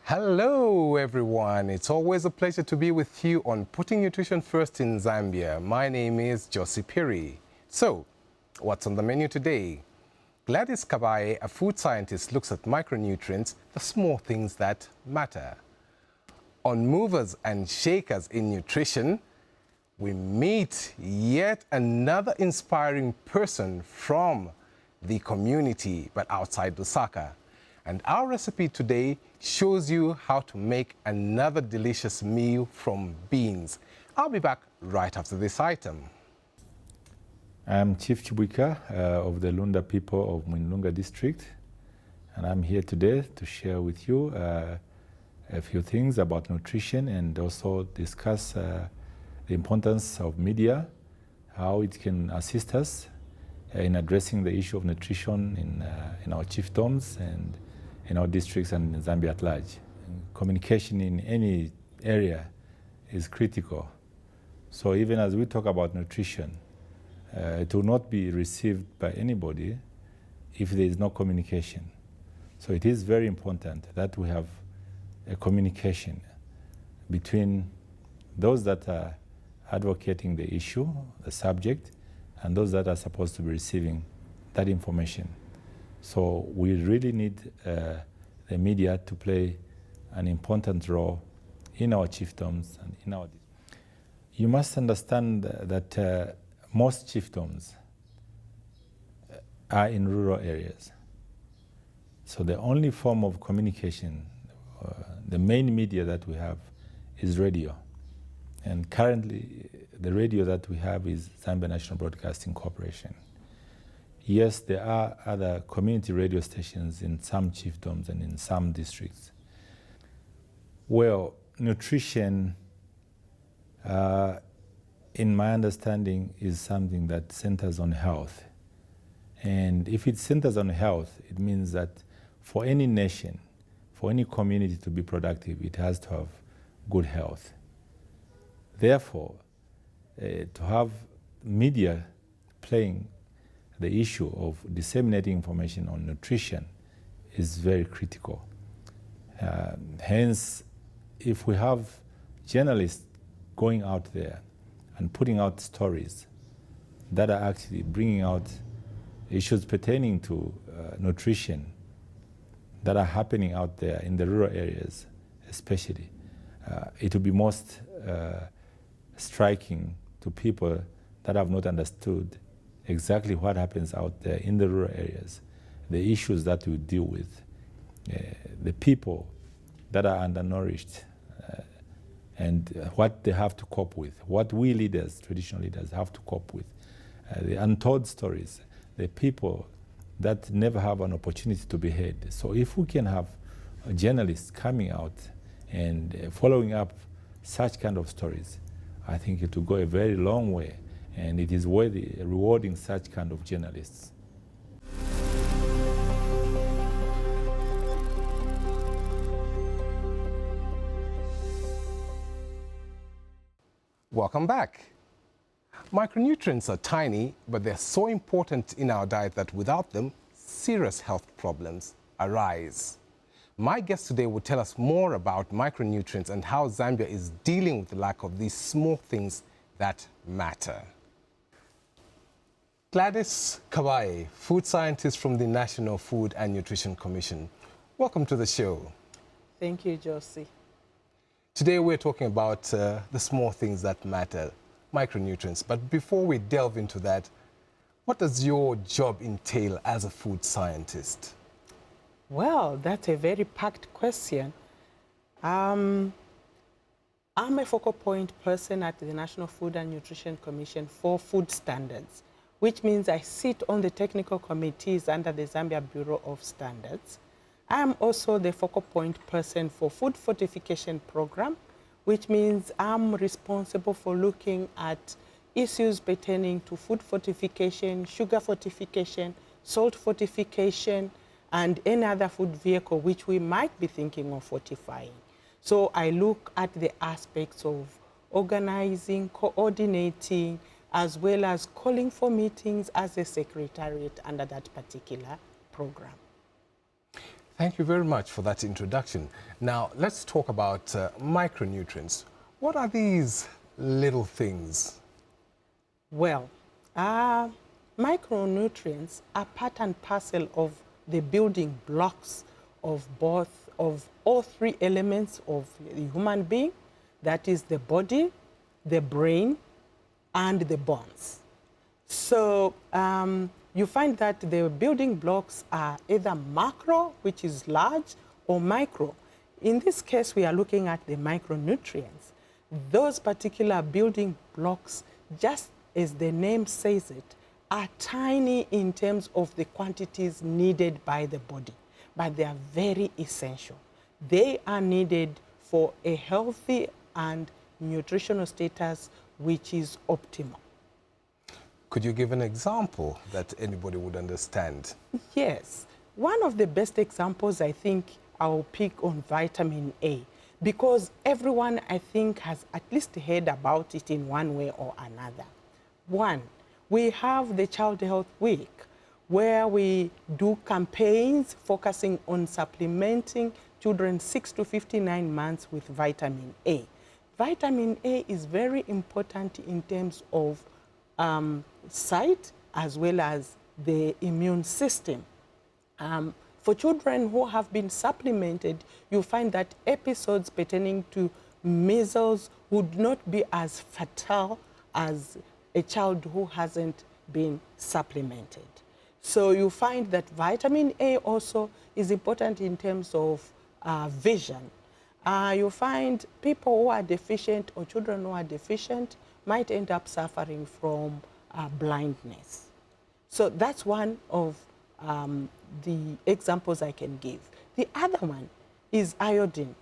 Hello everyone, it's always a pleasure to be with you on Putting Nutrition First in Zambia. My name is Josie Piri. So, what's on the menu today? Gladys Kabaye, a food scientist, looks at micronutrients, the small things that matter. On Movers and Shakers in Nutrition, we meet yet another inspiring person from the community, but outside Lusaka. And our recipe today shows you how to make another delicious meal from beans. I'll be back right after this item. I'm Chief Chibwika of the Lunda people of Mwinlunga district, and I'm here today to share with you a few things about nutrition and also discuss the importance of media, how it can assist us in addressing the issue of nutrition in our chiefdoms and in our districts and in Zambia at large. Communication in any area is critical. So even as we talk about nutrition, it will not be received by anybody if there is no communication. So it is very important that we have a communication between those that are advocating the issue, the subject, and those that are supposed to be receiving that information. So we really need the media to play an important role in our chiefdoms and in our. You must understand that most chiefdoms are in rural areas. So the only form of communication, the main media that we have is radio. And currently the radio that we have is Zambia National Broadcasting Corporation. Yes, there are other community radio stations in some chiefdoms and in some districts. Well, nutrition, in my understanding, is something that centers on health. And if it centers on health, it means that for any nation, for any community to be productive, it has to have good health. Therefore, to have media playing the issue of disseminating information on nutrition is very critical. Hence, if we have journalists going out there and putting out stories that are actually bringing out issues pertaining to nutrition that are happening out there in the rural areas especially, it will be most striking to people that have not understood exactly what happens out there in the rural areas, the issues that we deal with, the people that are undernourished, and what they have to cope with, what we leaders, traditional leaders, have to cope with, the untold stories, the people that never have an opportunity to be heard. So if we can have journalists coming out and following up such kind of stories, I think it will go a very long way, and it is worthy rewarding such kind of journalists. Welcome back. Micronutrients are tiny, but they're so important in our diet that without them, serious health problems arise. My guest today will tell us more about micronutrients and how Zambia is dealing with the lack of these small things that matter. Gladys Kabaye, food scientist from the National Food and Nutrition Commission. Welcome to the show. Thank you, Josie. Today we're talking about the small things that matter, micronutrients. But before we delve into that, what does your job entail as a food scientist? Well, that's a very packed question. I'm a focal point person at the National Food and Nutrition Commission for food standards, which means I sit on the technical committees under the Zambia Bureau of Standards. I am also the focal point person for food fortification program, which means I'm responsible for looking at issues pertaining to food fortification, sugar fortification, salt fortification, and any other food vehicle which we might be thinking of fortifying. So I look at the aspects of organizing, coordinating, as well as calling for meetings as a secretariat under that particular program. Thank you very much for that introduction. Now, let's talk about micronutrients. What are these little things? Well, micronutrients are part and parcel of the building blocks of all three elements of the human being, that is the body, the brain, and the bones. So you find that the building blocks are either macro, which is large, or micro. In this case, we are looking at the micronutrients. Those particular building blocks, just as the name says it, are tiny in terms of the quantities needed by the body, but they are very essential. They are needed for a healthy and nutritional status which is optimal. Could you give an example that anybody would understand? Yes. One of the best examples, I think, I'll pick on vitamin A, because everyone, I think, has at least heard about it in one way or another. One, we have the Child Health Week, where we do campaigns focusing on supplementing children 6 to 59 months with vitamin A. Vitamin A is very important in terms of sight as well as the immune system. For children who have been supplemented, you find that episodes pertaining to measles would not be as fatal as a child who hasn't been supplemented. So you find that vitamin A also is important in terms of vision. You find people who are deficient or children who are deficient might end up suffering from blindness. So that's one of the examples I can give. The other one is iodine,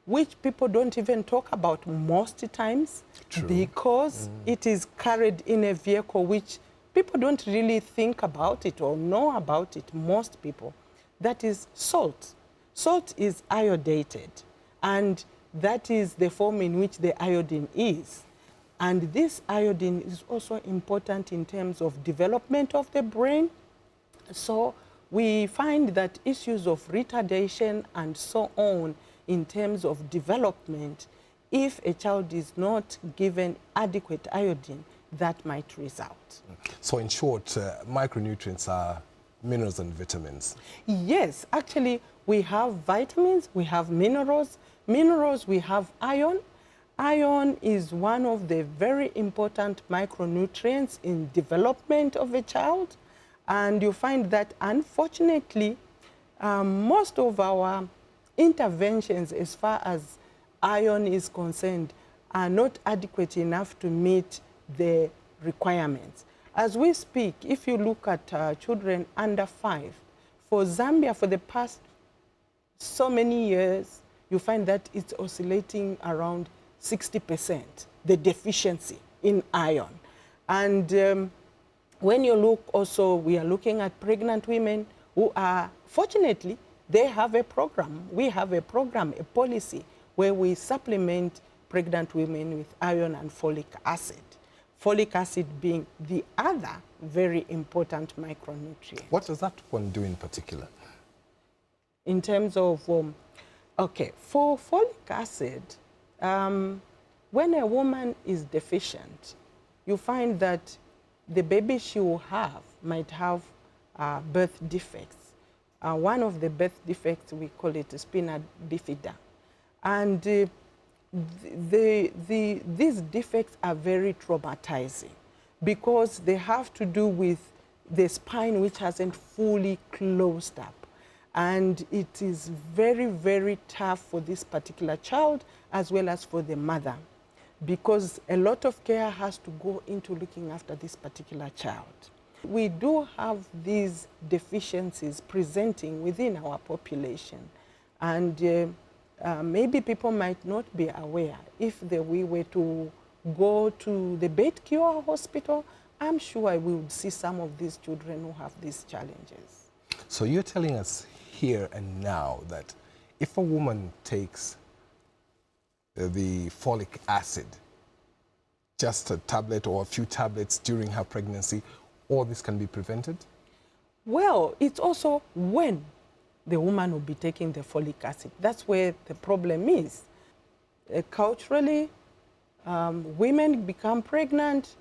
which people don't even talk about most times. True. Because it is carried in a vehicle which people don't really think about it or know about it, most people. That is salt. Salt is iodated, and that is the form in which the iodine is. And this iodine is also important in terms of development of the brain. So we find that issues of retardation and so on in terms of development, if a child is not given adequate iodine, that might result. So in short, micronutrients are minerals and vitamins. Yes, actually we have vitamins, we have minerals. Minerals, we have iron. Iron is one of the very important micronutrients in development of a child. And you find that, unfortunately, most of our interventions as far as iron is concerned are not adequate enough to meet the requirements. As we speak, if you look at children under 5, for Zambia, for the past so many years, you find that it's oscillating around 60%, the deficiency in iron. And when you look also, we are looking at pregnant women who are, fortunately, they have a program. We have a program, a policy, where we supplement pregnant women with iron and folic acid. Folic acid being the other very important micronutrient. What does that one do in particular? In terms of, okay, for folic acid, when a woman is deficient, you find that the baby she will have might have birth defects. One of the birth defects, we call it spina bifida. And these defects are very traumatizing because they have to do with the spine which hasn't fully closed up. And it is very, very tough for this particular child as well as for the mother, because a lot of care has to go into looking after this particular child. We do have these deficiencies presenting within our population, and maybe people might not be aware. If we were to go to the Beit Cure hospital, I'm sure we would see some of these children who have these challenges. So you're telling us here and now that if a woman takes the folic acid, just a tablet or a few tablets during her pregnancy, all this can be prevented? Well, it's also when the woman will be taking the folic acid. That's where the problem is. Culturally, women become pregnant.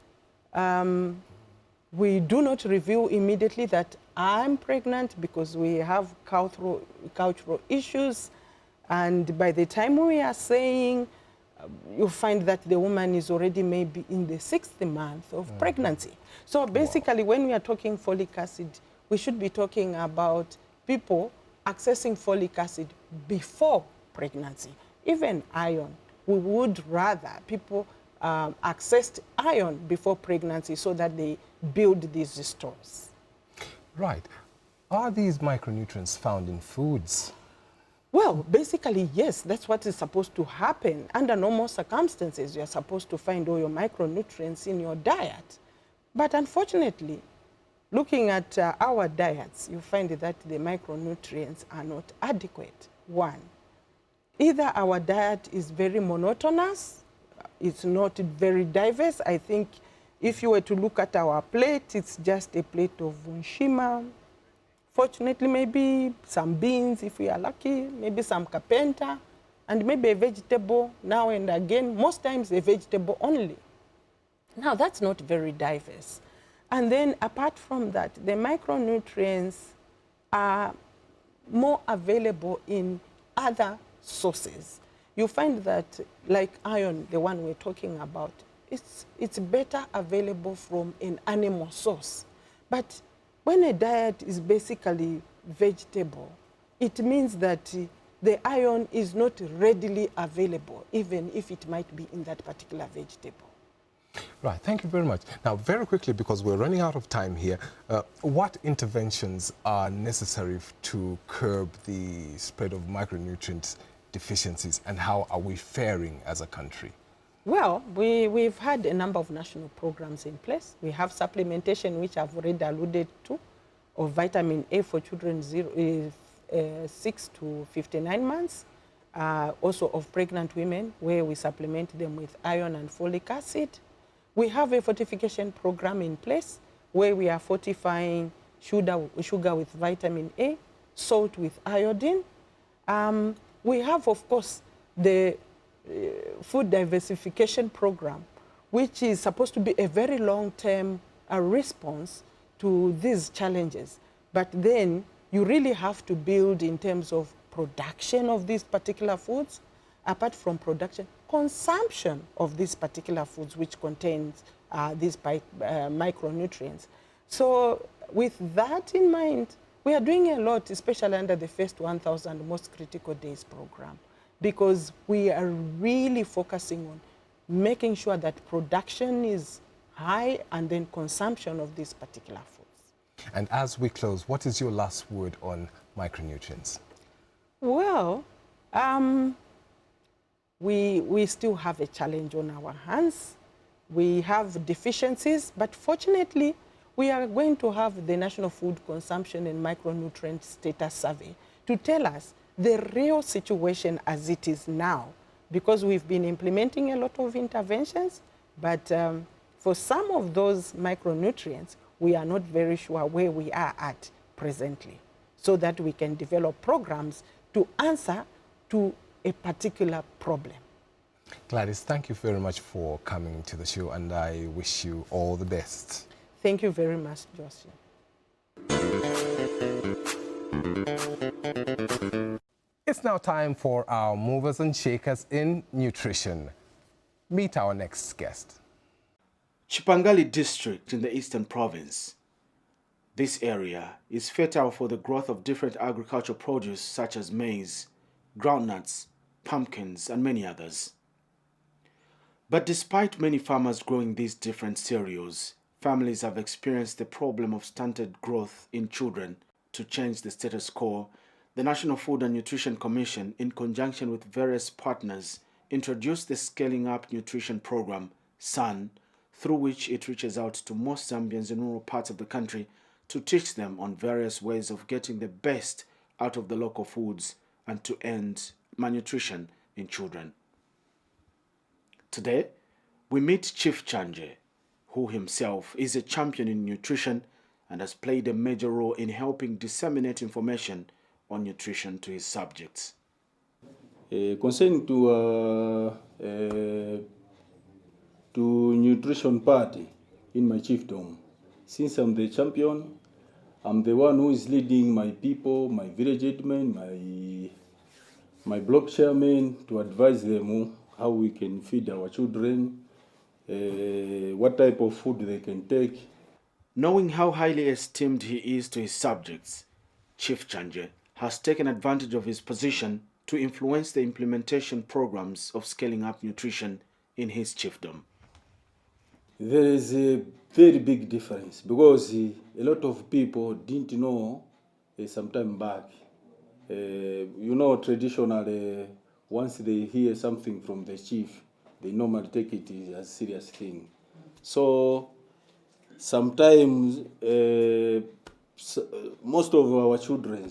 We do not reveal immediately that I'm pregnant because we have cultural issues. And by the time we are saying, you find that the woman is already maybe in the 6th month of pregnancy. So basically, when we are talking folic acid, we should be talking about people accessing folic acid before pregnancy. Even iron, we would rather people access iron before pregnancy so that they build these stores. Right. Are these micronutrients found in foods? Well, basically, yes, that's what is supposed to happen. Under normal circumstances, you're supposed to find all your micronutrients in your diet. But unfortunately, looking at our diets, you find that the micronutrients are not adequate. One, either our diet is very monotonous, it's not very diverse. I think if you were to look at our plate, it's just a plate of unshima. Fortunately, maybe some beans, if we are lucky, maybe some carpenter, and maybe a vegetable now and again, most times a vegetable only. Now, that's not very diverse. And then apart from that, the micronutrients are more available in other sources. You find that, like iron, the one we're talking about, it's better available from an animal source. But when a diet is basically vegetable, it means that the iron is not readily available, even if it might be in that particular vegetable. Right, thank you very much. Now, very quickly, because we're running out of time here, what interventions are necessary to curb the spread of micronutrient deficiencies, and how are we faring as a country? Well, we've had a number of national programs in place. We have supplementation, which I've already alluded to, of vitamin A for children 6 to 59 months. Also of pregnant women, where we supplement them with iron and folic acid. We have a fortification program in place, where we are fortifying sugar with vitamin A, salt with iodine. We have, of course, the food diversification program, which is supposed to be a very long-term response to these challenges. But then you really have to build in terms of production of these particular foods, apart from production, consumption of these particular foods, which contains these micronutrients. So with that in mind, we are doing a lot, especially under the first 1,000 most critical days program, because we are really focusing on making sure that production is high and then consumption of these particular foods. And as we close, what is your last word on micronutrients? Well, we still have a challenge on our hands. We have deficiencies, but fortunately, we are going to have the National Food Consumption and Micronutrient Status Survey to tell us the real situation as it is now, because we've been implementing a lot of interventions, but for some of those micronutrients, we are not very sure where we are at presently, so that we can develop programs to answer to a particular problem. Gladys, thank you very much for coming to the show, and I wish you all the best. Thank you very much, Josie. It's now time for our movers and shakers in nutrition. Meet our next guest. Chipangali district in the Eastern Province. This area is fertile for the growth of different agricultural produce such as maize, groundnuts, pumpkins, and many others. But despite many farmers growing these different cereals, families have experienced the problem of stunted growth in children. To change the status quo, the National Food and Nutrition Commission, in conjunction with various partners, introduced the Scaling Up Nutrition Program, SUN, through which it reaches out to most Zambians in rural parts of the country to teach them on various ways of getting the best out of the local foods and to end malnutrition in children. Today, we meet Chief Chanje, who himself is a champion in nutrition and has played a major role in helping disseminate information on nutrition to his subjects. Concerning to nutrition party in my chiefdom, since I'm the champion, I'm the one who is leading my people, my village admin, my block chairman, to advise them how we can feed our children, what type of food they can take. Knowing how highly esteemed he is to his subjects, Chief Chanje has taken advantage of his position to influence the implementation programs of scaling up nutrition in his chiefdom. There is a very big difference because a lot of people didn't know some time back. Traditionally, once they hear something from the chief, they normally take it as a serious thing. So sometimes most of our children,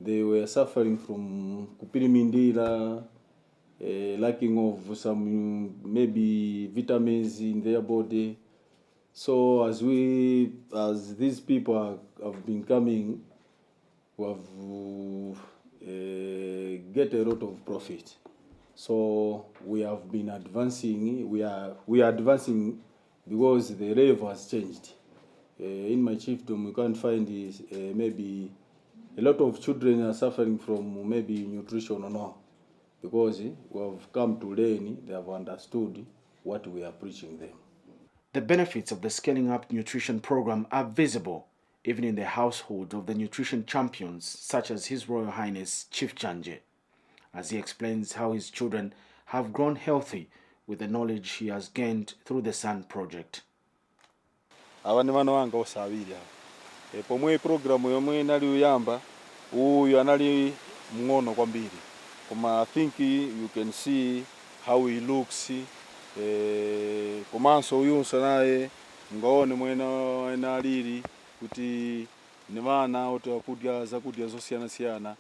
they were suffering from kupirimindila, lacking of some maybe vitamins in their body. So as these people have been coming, we have get a lot of profit. So we have been advancing. We are advancing because the level has changed. In my chiefdom, we can't find this, maybe a lot of children are suffering from maybe nutrition or not, because we have come to learn, they have understood what we are preaching them. The benefits of the Scaling Up Nutrition Program are visible even in the household of the nutrition champions such as His Royal Highness Chief Chanje, as he explains how his children have grown healthy with the knowledge he has gained through the SUN project. Ava ni vana vanga osavira pomwe programu yomwe nali uyamba uyu anali mng'ono kwambiri, koma I think you can see how he looks, komanso uyunso naye ngaone mwena alili kuti ni vana oti wakudya zakudya zosiyana-siyana.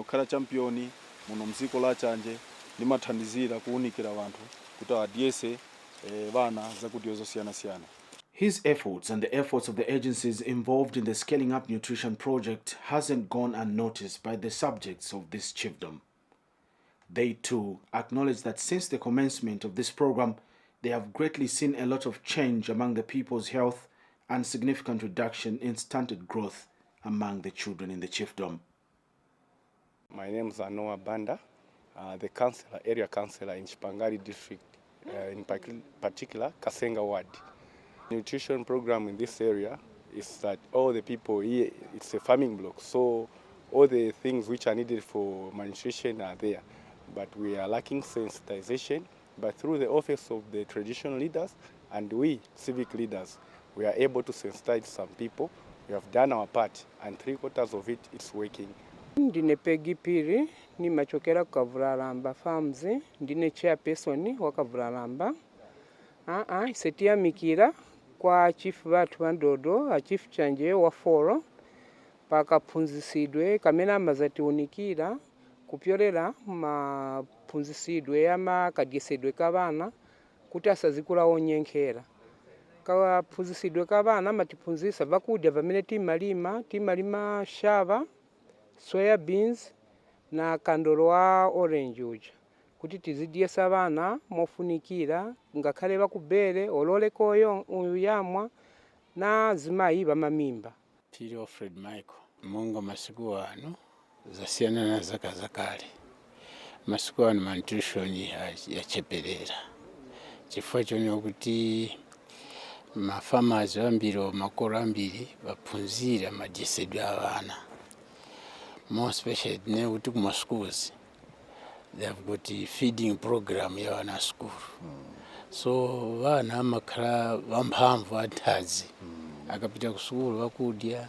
Khala champion muno mdziko la Chanje limathandizira kuunikira vanthu kuti adyese vana zakudya zosiyana-siyana. His efforts and the efforts of the agencies involved in the Scaling Up Nutrition project hasn't gone unnoticed by the subjects of this chiefdom. They too acknowledge that since the commencement of this program, they have greatly seen a lot of change among the people's health and significant reduction in stunted growth among the children in the chiefdom. My name is Anoa Banda, the councillor, area councillor in Chipangari district, in particular Kasenga ward. Nutrition program in this area is that all the people here, it's a farming block, so all the things which are needed for malnutrition are there, but we are lacking sensitization. But through the office of the traditional leaders and we civic leaders, we are able to sensitize some people. We have done our part and 3/4 of it is working. Ndine Peggy Piri, ni machokera Kavuralamba Farms, ndine chairperson wa Kavuralamba. Setia mikira kwa chief vatu vandodo, chief Chanje wa foro, pakaphunzisidwe kamena mazati unikira, kupyorera maphunzisidwe ama kadyesedwe kavana, kuti asazikula onyenkhera. Kaphunzisidwe kavana matiphunzisa vakudya vamene timalima shava, soya beans na kandolo wa orange uja, kuti tizidyesa vana mofunikira ngakhale vakubere ololeko uyamwa na zimayi vamamimba. Piri Alfred Michael, Mungu masiku ano zasiyana na zaka zakale. Masiku ano malnutrition yacheperera. Chifukwa chonera kuti mafamazi ambiri makolo ambiri vaphunzira madyesedwe avana. More especially kuti kuma schools they have got a feeding program ya wana school. So vana amakhala vamphamvu athazi. Akapita ku school vakudya,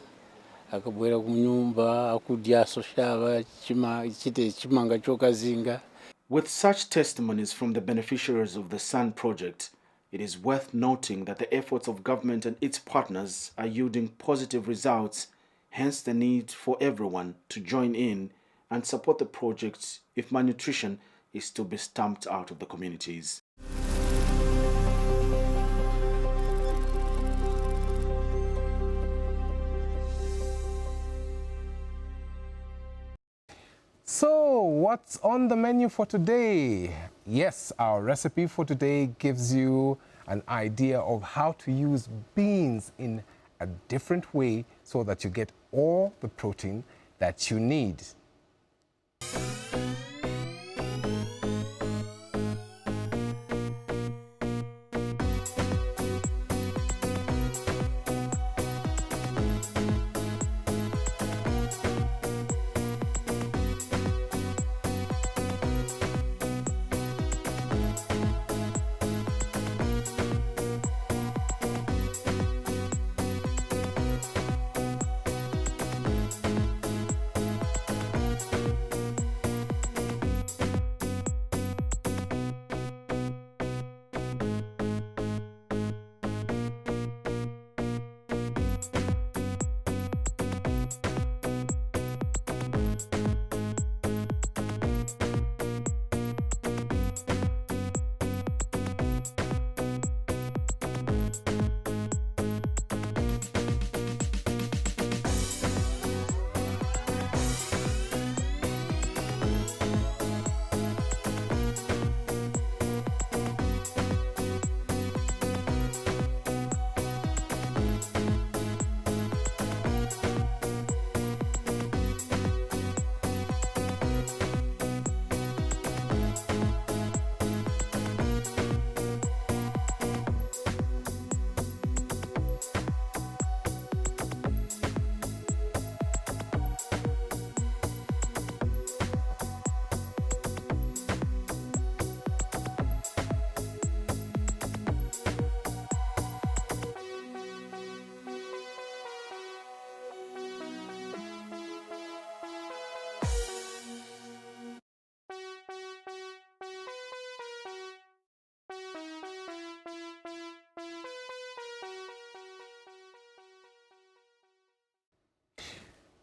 akabwera ku nyumba akudyaso shava chimanga chokazinga. With such testimonies from the beneficiaries of the SUN project, it is worth noting that the efforts of government and its partners are yielding positive results, hence the need for everyone to join in and support the project if malnutrition is to be stamped out of the communities. what's on the menu for today? Yes, our recipe for today gives you an idea of how to use beans in a different way so that you get all the protein that you need.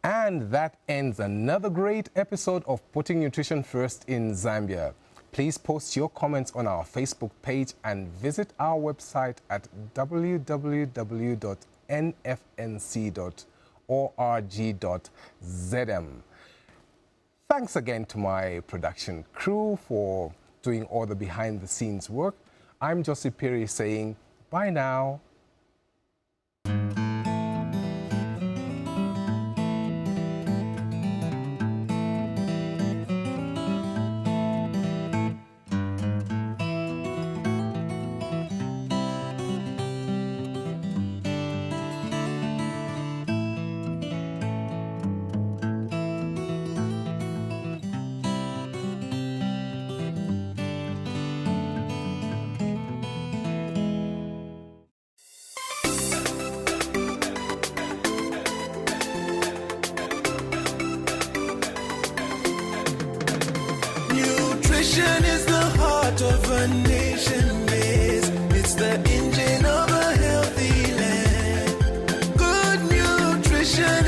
And that ends another great episode of Putting Nutrition First in Zambia. Please post your comments on our Facebook page and visit our website at www.nfnc.org.zm. Thanks again to my production crew for doing all the behind-the-scenes work. I'm Josie Perry saying bye now. Nutrition is the heart of a nation, yes. It's the engine of a healthy land. Good nutrition